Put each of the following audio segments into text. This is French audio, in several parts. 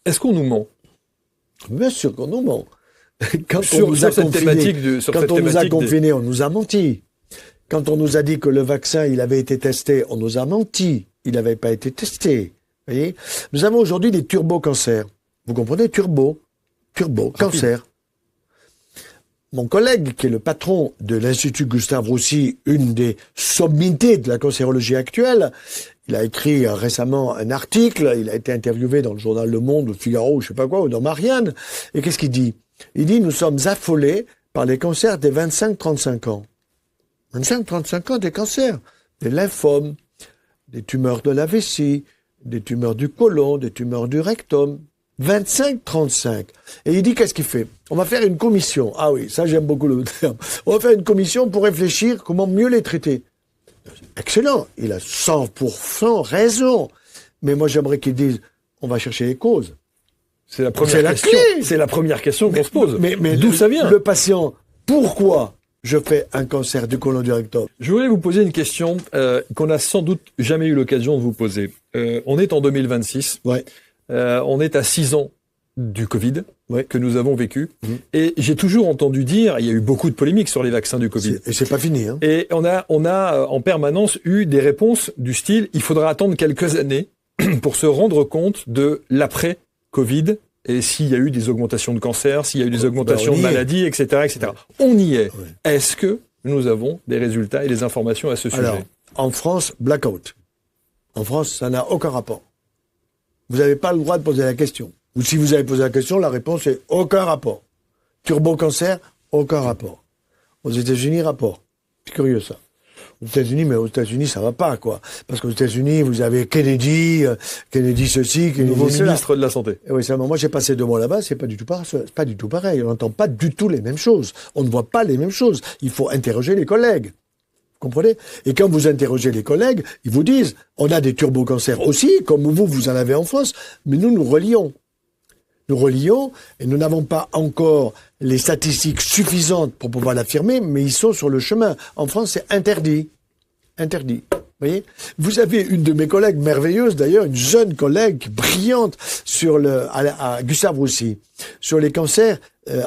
Est-ce qu'on nous ment? Bien sûr qu'on nous ment. Quand sur on nous a cette confinés, thématique quand on nous a confinés, on nous a menti. Quand on nous a dit que le vaccin, il avait été testé, on nous a menti. Il n'avait pas été testé. Vous voyez? Nous avons aujourd'hui des turbo-cancers. Vous comprenez? Turbo-cancer. Mon collègue, qui est le patron de l'Institut Gustave Roussy, une des sommités de la cancérologie actuelle, il a écrit récemment un article, il a été interviewé dans le journal Le Monde, Le Figaro, je sais pas quoi, ou dans Marianne. Et qu'est-ce qu'il dit? Il dit, nous sommes affolés par les cancers des 25-35 ans. 25-35 ans, des cancers. Des lymphomes, des tumeurs de la vessie, des tumeurs du côlon, des tumeurs du rectum. 25-35. Et il dit, qu'est-ce qu'il fait? On va faire une commission. Ah oui, ça j'aime beaucoup le terme. On va faire une commission pour réfléchir comment mieux les traiter. Excellent. Il a 100% raison. Mais moi j'aimerais qu'il dise, on va chercher les causes. C'est la première question. C'est la première question qu'on se pose. Mais d'où ça vient? Le patient, pourquoi je fais un cancer du côlon du rectum? Je voulais vous poser une question qu'on n'a sans doute jamais eu l'occasion de vous poser. On est en 2026. Ouais. On est à 6 ans du Covid que nous avons vécu. Et j'ai toujours entendu dire, il y a eu beaucoup de polémiques sur les vaccins du Covid. Et c'est pas fini. Hein. Et on a en permanence eu des réponses du style, il faudra attendre quelques années pour se rendre compte de l'après-Covid et s'il y a eu des augmentations de cancer, s'il y a eu des augmentations de maladies, etc., etc. Ouais. On y est. Ouais. Est-ce que nous avons des résultats et des informations à ce sujet? Alors, en France, blackout. En France, ça n'a aucun rapport. Vous n'avez pas le droit de poser la question. Ou si vous avez posé la question, la réponse est aucun rapport. Turbo-cancer, aucun rapport. Aux États-Unis, rapport. C'est curieux ça. Aux États-Unis, mais aux États-Unis, ça va pas, quoi. Parce qu'aux États-Unis, vous avez Kennedy ceci, Kennedy nouveau cela. Ministre de la Santé. Et oui, moi j'ai passé 2 mois là-bas, c'est pas du tout pareil. On n'entend pas du tout les mêmes choses. On ne voit pas les mêmes choses. Il faut interroger les collègues. Vous comprenez? Et quand vous interrogez les collègues, ils vous disent, on a des turbocancers aussi, comme vous en avez en France, mais nous relions. Nous relions, et nous n'avons pas encore les statistiques suffisantes pour pouvoir l'affirmer, mais ils sont sur le chemin. En France, c'est interdit. Interdit. Vous voyez? Vous avez une de mes collègues merveilleuse, d'ailleurs, une jeune collègue brillante à Gustave Roussy, sur les cancers,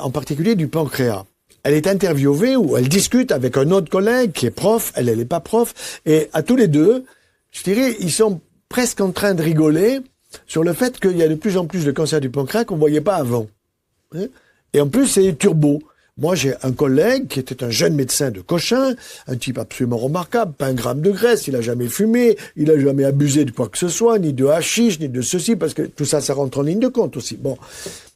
en particulier du pancréas. Elle est interviewée ou elle discute avec un autre collègue qui est prof, elle n'est pas prof, et à tous les deux, je dirais, ils sont presque en train de rigoler sur le fait qu'il y a de plus en plus de cancers du pancréas qu'on ne voyait pas avant. Et en plus, c'est turbo. Moi, j'ai un collègue qui était un jeune médecin de Cochin, un type absolument remarquable, pas un gramme de graisse, il a jamais fumé, il a jamais abusé de quoi que ce soit, ni de hashish, ni de ceci, parce que tout ça, ça rentre en ligne de compte aussi. Bon,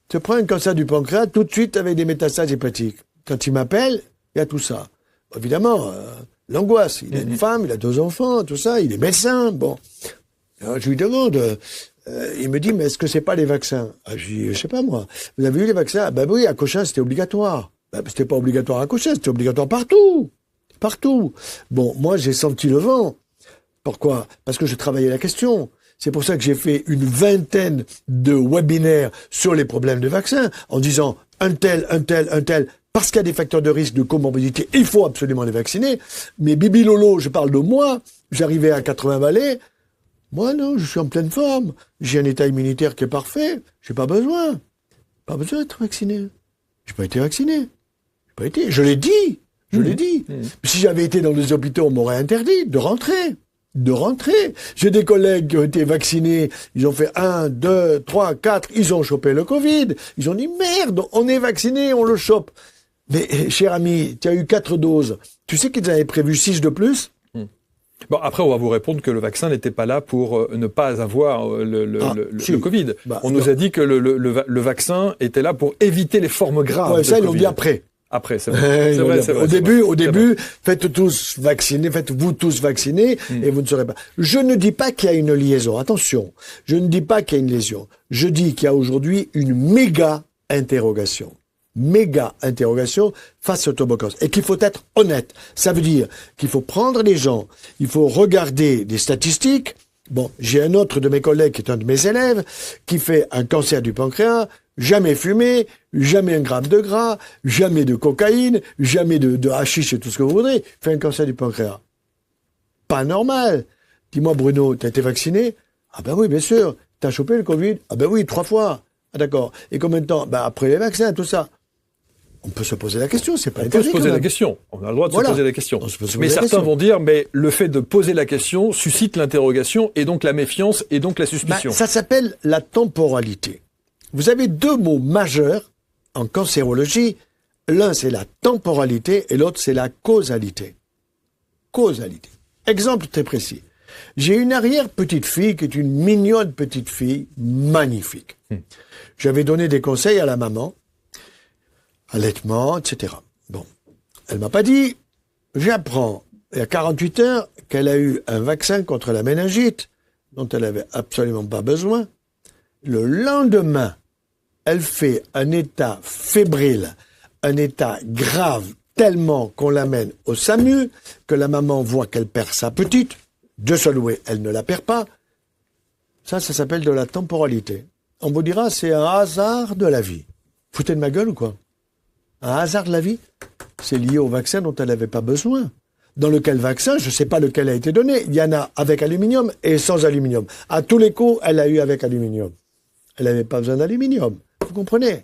tu prends un cancer du pancréas tout de suite avec des métastases hépatiques. Quand il m'appelle, il y a tout ça. Évidemment, l'angoisse. Il a une femme, il a 2 enfants, tout ça, il est médecin, bon. Alors, je lui demande, il me dit, mais est-ce que c'est pas les vaccins? Je dis, je sais pas moi. Vous avez eu les vaccins? Ben oui, à Cochin, c'était obligatoire. Ben, c'était pas obligatoire à Cochin, c'était obligatoire partout. Partout. Bon, moi, j'ai senti le vent. Pourquoi? Parce que je travaillais la question. C'est pour ça que j'ai fait une 20aine de webinaires sur les problèmes de vaccins, en disant, un tel, parce qu'il y a des facteurs de risque de comorbidité, il faut absolument les vacciner. Mais Bibi Lolo, je parle de moi, j'arrivais à 80 balais. Moi, non, je suis en pleine forme. J'ai un état immunitaire qui est parfait. J'ai pas besoin. Pas besoin d'être vacciné. J'ai pas été vacciné. J'ai pas été. Je l'ai dit. Je l'ai dit. Si j'avais été dans les hôpitaux, on m'aurait interdit de rentrer. J'ai des collègues qui ont été vaccinés. Ils ont fait 1, 2, 3, 4. Ils ont chopé le Covid. Ils ont dit, merde, on est vacciné, on le chope. Mais, cher ami, tu as eu 4 doses. Tu sais qu'ils avaient prévu 6 de plus? Bon, après, on va vous répondre que le vaccin n'était pas là pour ne pas avoir le Covid. On nous a dit que le vaccin était là pour éviter les formes graves. Ouais, ça, ils l'ont dit après. Après, c'est vrai. C'est vrai, c'est vrai. Au début, faites-vous tous vacciner et vous ne saurez pas. Je ne dis pas qu'il y a une liaison. Attention. Je ne dis pas qu'il y a une liaison. Je dis qu'il y a aujourd'hui une méga interrogation face au tuberculose. Et qu'il faut être honnête. Ça veut dire qu'il faut prendre les gens, il faut regarder des statistiques. Bon, j'ai un autre de mes collègues qui est un de mes élèves, qui fait un cancer du pancréas, jamais fumé, jamais 1 gramme de gras, jamais de cocaïne, jamais de hashish et tout ce que vous voudrez, fait un cancer du pancréas. Pas normal. Dis-moi Bruno, t'as été vacciné? Ah ben oui, bien sûr. T'as chopé le Covid? Ah ben oui, 3 fois. Ah, d'accord. Et combien de temps? Après les vaccins, tout ça. On peut se poser la question, c'est pas interdit. On peut se poser la question. On a le droit de se poser la question. Mais certains vont dire, mais le fait de poser la question suscite l'interrogation et donc la méfiance et donc la suspicion. Ça s'appelle la temporalité. Vous avez deux mots majeurs en cancérologie. L'un, c'est la temporalité et l'autre, c'est la causalité. Causalité. Exemple très précis. J'ai une arrière-petite-fille qui est une mignonne petite fille, magnifique. J'avais donné des conseils à la maman, allaitement, etc. Bon. Elle m'a pas dit, j'apprends, il y a 48 heures, qu'elle a eu un vaccin contre la méningite, dont elle avait absolument pas besoin. Le lendemain, elle fait un état fébrile, un état grave, tellement qu'on l'amène au SAMU, que la maman voit qu'elle perd sa petite. Dieu soit loué, elle ne la perd pas. Ça s'appelle de la temporalité. On vous dira, c'est un hasard de la vie. Foutez de ma gueule ou quoi? Un hasard de la vie? C'est lié au vaccin dont elle n'avait pas besoin. Dans lequel vaccin, je ne sais pas lequel a été donné. Il y en a avec aluminium et sans aluminium. À tous les coups, elle a eu avec aluminium. Elle n'avait pas besoin d'aluminium. Vous comprenez?